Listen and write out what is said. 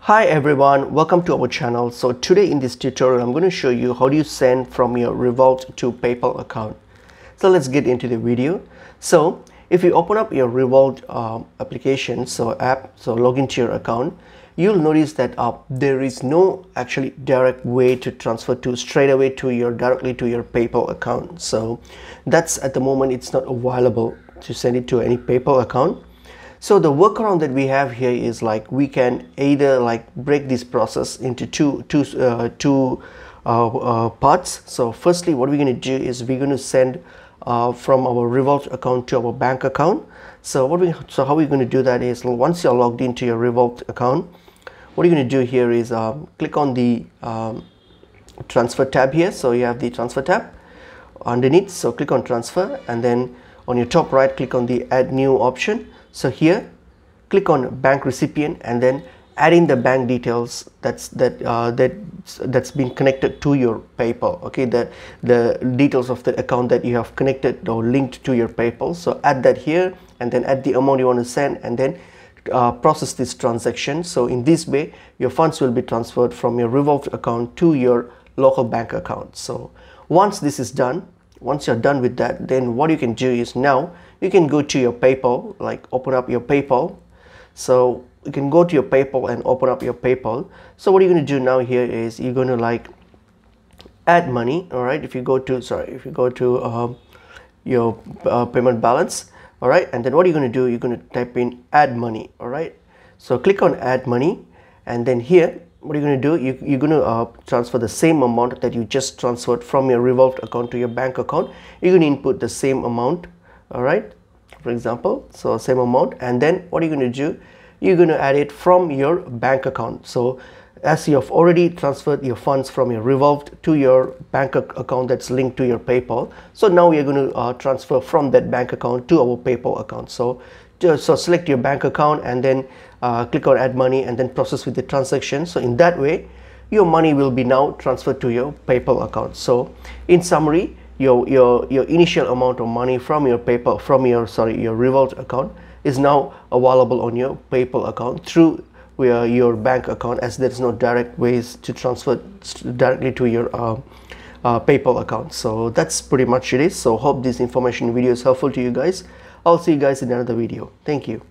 Hi everyone, welcome to our channel. So today in this tutorial I'm going to show you how do you send from your Revolut to PayPal account. So let's get into the video. So if you open up your Revolut application, so log into your account, you'll notice that there is no actually direct way to transfer to straight away directly to your PayPal account. So that's at the moment it's not available to send it to any PayPal account. So the workaround that we have here is like we can either like break this process into two parts. So firstly, what we're going to do is we're going to send from our Revolut account to our bank account. So how we're going to do that is, once you're logged into your Revolut account, what you're going to do here is click on the transfer tab here. So you have the transfer tab underneath, so click on transfer, and then on your top right click on the add new option. So here click on bank recipient and then add in the bank details that's been connected to your PayPal. Okay, the details of the account that you have connected or linked to your PayPal. So add that here and then add the amount you want to send, and then process this transaction. So in this way your funds will be transferred from your Revolut account to your local bank account. So once this is done, once you're done with that, then what you can do is now you can go to your PayPal, like open up your PayPal. So you can go to your PayPal and open up your PayPal. So what you're going to do now here is you're going to like add money. All right, if you go to your payment balance, all right, and then what you're going to do, you're going to type in add money. All right, so click on add money, and then here what you're going to do, you're going to transfer the same amount that you just transferred from your Revolut account to your bank account. You're going to input the same amount, all right, for example, so same amount, and then what you're going to do, you're going to add it from your bank account. So as you have already transferred your funds from your Revolut to your bank account that's linked to your PayPal, so now we are going to transfer from that bank account to our PayPal account. So select your bank account and then click on add money and then process with the transaction. So in that way your money will be now transferred to your PayPal account. So in summary, your initial amount of money from your your Revolut account is now available on your PayPal account through your bank account, as there is no direct ways to transfer directly to your PayPal account. So that's pretty much it is. So hope this information video is helpful to you guys. I'll see you guys in another video. Thank you.